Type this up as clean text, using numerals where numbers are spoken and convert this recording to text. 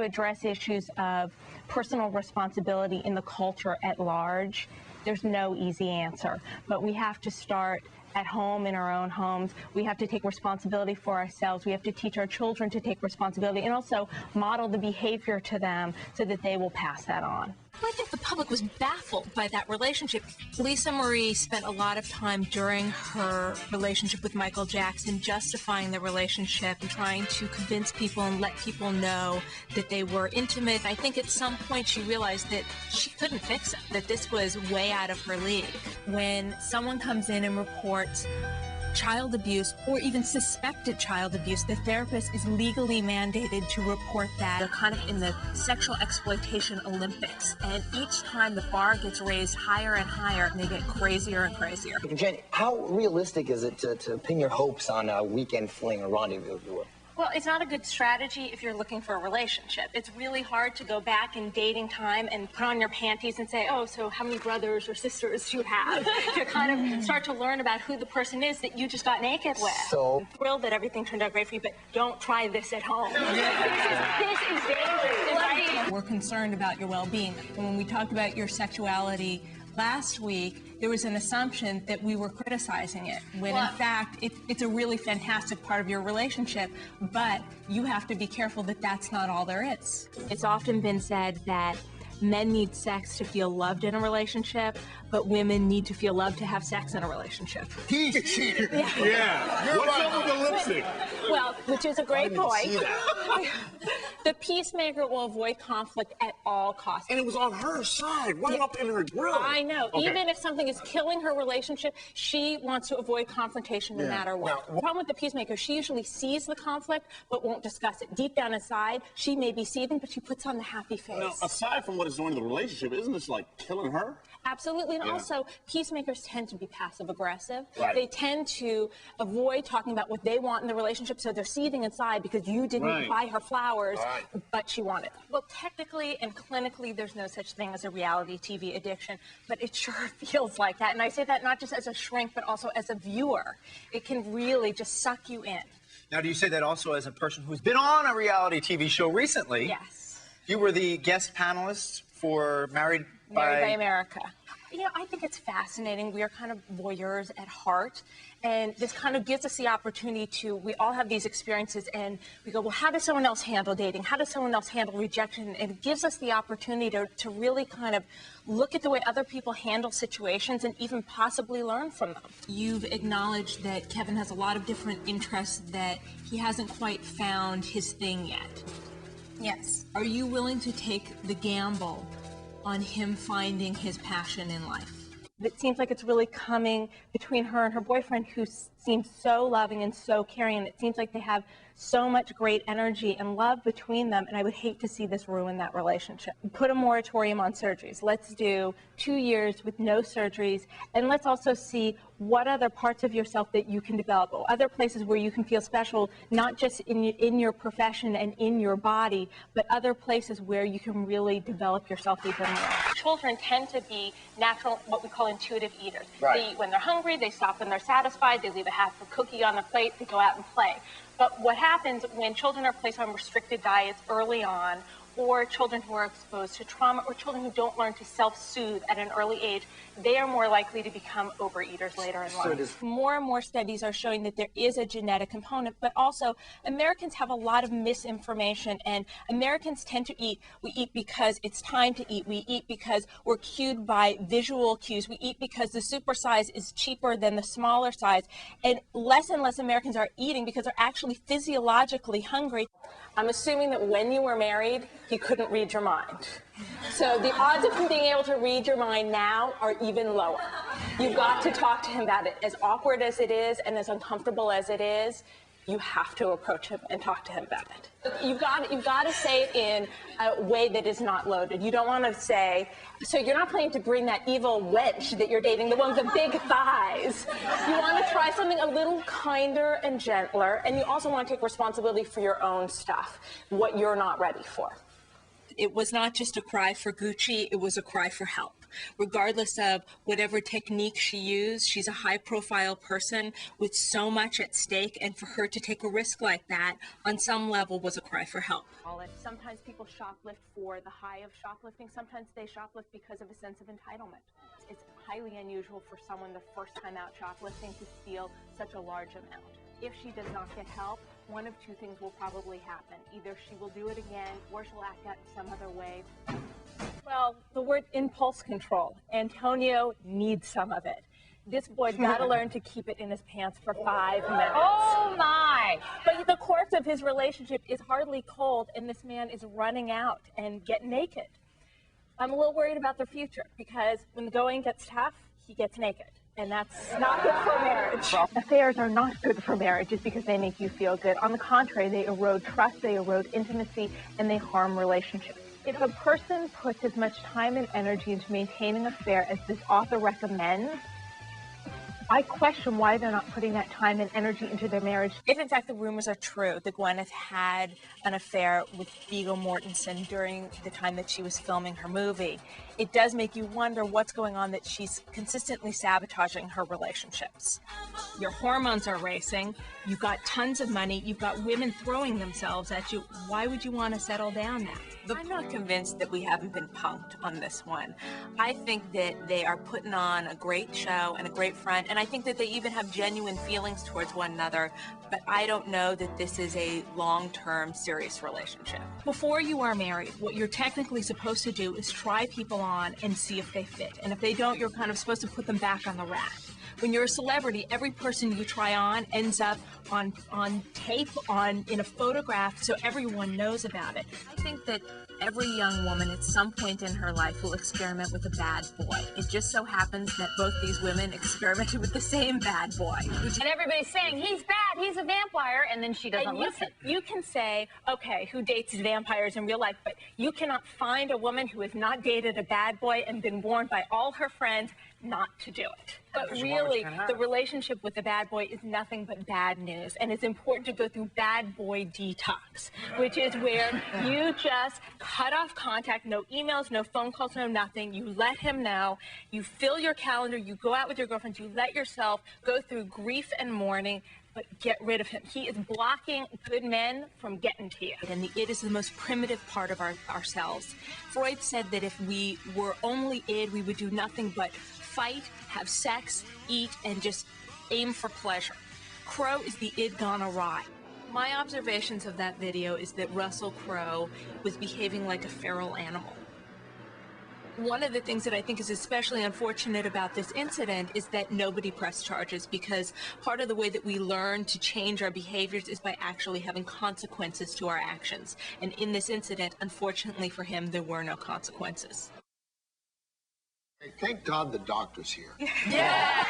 address issues of personal responsibility in the culture at large, there's no easy answer. But we have to start at home, in our own homes. We have to take responsibility for ourselves. We have to teach our children to take responsibility and also model the behavior to them so that they will pass that on. I think the public was baffled by that relationship. Lisa Marie spent a lot of time during her relationship with Michael Jackson justifying the relationship and trying to convince people and let people know that they were intimate. I think at some point she realized that she couldn't fix it, that this was way out of her league. When someone comes in and reports child abuse or even suspected child abuse, the therapist is legally mandated to report that. They're kind of in the sexual exploitation Olympics, and each time the bar gets raised higher and higher, and they get crazier and crazier. Jen, how realistic is it to pin your hopes on a weekend fling or rendezvous, if you will? Well, it's not a good strategy if you're looking for a relationship. It's really hard to go back in dating time and put on your panties and say, oh, so how many brothers or sisters do you have? To kind of start to learn about who the person is that you just got naked with. So I'm thrilled that everything turned out great for you, but don't try this at home. This is dangerous. Right? We're concerned about your well-being. And when we talked about your sexuality last week, there was an assumption that we were criticizing it, when in fact it's a really fantastic part of your relationship, but you have to be careful that that's not all there is. It's often been said that men need sex to feel loved in a relationship, but women need to feel loved to have sex in a relationship. He's cheating. Yeah. What's up with the lipstick? Well, which is a great point. The peacemaker will avoid conflict at all costs. And it was on her side, right up in her grill. I know. Okay. Even if something is killing her relationship, she wants to avoid confrontation no matter what. The problem with the peacemaker, she usually sees the conflict but won't discuss it. Deep down inside, she may be seething, but she puts on the happy face. Now, aside from what it's doing to the relationship, isn't this like killing her? Absolutely. And also, peacemakers tend to be passive-aggressive. Right. They tend to avoid talking about what they want in the relationship, so they're seething inside because you didn't buy her flowers, but she wanted them. Well, technically and clinically, there's no such thing as a reality TV addiction, but it sure feels like that. And I say that not just as a shrink, but also as a viewer. It can really just suck you in. Now, do you say that also as a person who's been on a reality TV show recently? Yes. You were the guest panelist for Married by America. You know, I think it's fascinating. We are kind of voyeurs at heart, and this kind of gives us the opportunity to, we all have these experiences, and we go, well, how does someone else handle dating? How does someone else handle rejection? And it gives us the opportunity to really kind of look at the way other people handle situations and even possibly learn from them. You've acknowledged that Kevin has a lot of different interests, that he hasn't quite found his thing yet. Yes. Are you willing to take the gamble on him finding his passion in life? It seems like it's really coming between her and her boyfriend, who seems so loving and so caring, and it seems like they have so much great energy and love between them, and I would hate to see this ruin that relationship. Put a moratorium on surgeries. Let's do 2 years with no surgeries, and let's also see what other parts of yourself that you can develop, other places where you can feel special, not just in your profession and in your body, but other places where you can really develop yourself even more. Children tend to be natural, what we call intuitive eaters. They eat when they're hungry, they stop when they're satisfied, they leave a half a cookie on the plate, they go out and play. But what happens when children are placed on restricted diets early on, or children who are exposed to trauma, or children who don't learn to self-soothe at an early age, they are more likely to become overeaters later in life. More and more studies are showing that there is a genetic component, but also Americans have a lot of misinformation, and Americans tend to eat. We eat because it's time to eat. We eat because we're cued by visual cues. We eat because the super size is cheaper than the smaller size. And less Americans are eating because they're actually physiologically hungry. I'm assuming that when you were married, he couldn't read your mind. So the odds of him being able to read your mind now are even lower. You've got to talk to him about it. As awkward as it is and as uncomfortable as it is, you have to approach him and talk to him about it. You've got to say it in a way that is not loaded. You don't want to say, so you're not planning to bring that evil wench that you're dating, the one with the big thighs. You want to try something a little kinder and gentler, and you also want to take responsibility for your own stuff, what you're not ready for. It was not just a cry for Gucci, it was a cry for help. Regardless of whatever technique she used, she's a high-profile person with so much at stake, and for her to take a risk like that, on some level, was a cry for help. Sometimes people shoplift for the high of shoplifting. Sometimes they shoplift because of a sense of entitlement. It's highly unusual for someone the first time out shoplifting to steal such a large amount. If she does not get help, one of two things will probably happen. Either she will do it again, or she'll act out some other way. Well, the word impulse control. Antonio needs some of it. This boy's got to learn to keep it in his pants for 5 minutes. Oh, my! But the corpse of his relationship is hardly cold, and this man is running out and getting naked. I'm a little worried about their future, because when the going gets tough, he gets naked. And that's not good for marriage. Affairs are not good for marriages because they make you feel good. On the contrary, they erode trust, they erode intimacy, and they harm relationships. If a person puts as much time and energy into maintaining an affair as this author recommends, I question why they're not putting that time and energy into their marriage. If, in fact, the rumors are true that Gwyneth had an affair with Viggo Mortensen during the time that she was filming her movie, it does make you wonder what's going on, that she's consistently sabotaging her relationships. Your hormones are racing, you've got tons of money, you've got women throwing themselves at you. Why would you want to settle down now? I'm not convinced that we haven't been punked on this one. I think that they are putting on a great show and a great front, and I think that they even have genuine feelings towards one another, but I don't know that this is a long-term serious relationship. Before you are married, what you're technically supposed to do is try people on and see if they fit, and if they don't, you're kind of supposed to put them back on the rack. When you're a celebrity, every person you try on ends up on tape, in a photograph, so everyone knows about it. I think that every young woman at some point in her life will experiment with a bad boy. It just so happens that both these women experimented with the same bad boy. And everybody's saying, he's bad, he's a vampire, and then she doesn't listen. You can say, okay, who dates vampires in real life, but you cannot find a woman who has not dated a bad boy and been warned by all her friends not to do it. But really, the relationship with the bad boy is nothing but bad news, and it's important to go through bad boy detox, which is where you just cut off contact, no emails, no phone calls, no nothing. You let him know, you fill your calendar, you go out with your girlfriends, you let yourself go through grief and mourning, but get rid of him. He is blocking good men from getting to you. And the id is the most primitive part of ourselves. Freud said that if we were only id, we would do nothing but fight, have sex, eat, and just aim for pleasure. Crowe is the id gone awry. My observations of that video is that Russell Crowe was behaving like a feral animal. One of the things that I think is especially unfortunate about this incident is that nobody pressed charges, because part of the way that we learn to change our behaviors is by actually having consequences to our actions. And in this incident, unfortunately for him, there were no consequences. Thank God the doctor's here. Yeah.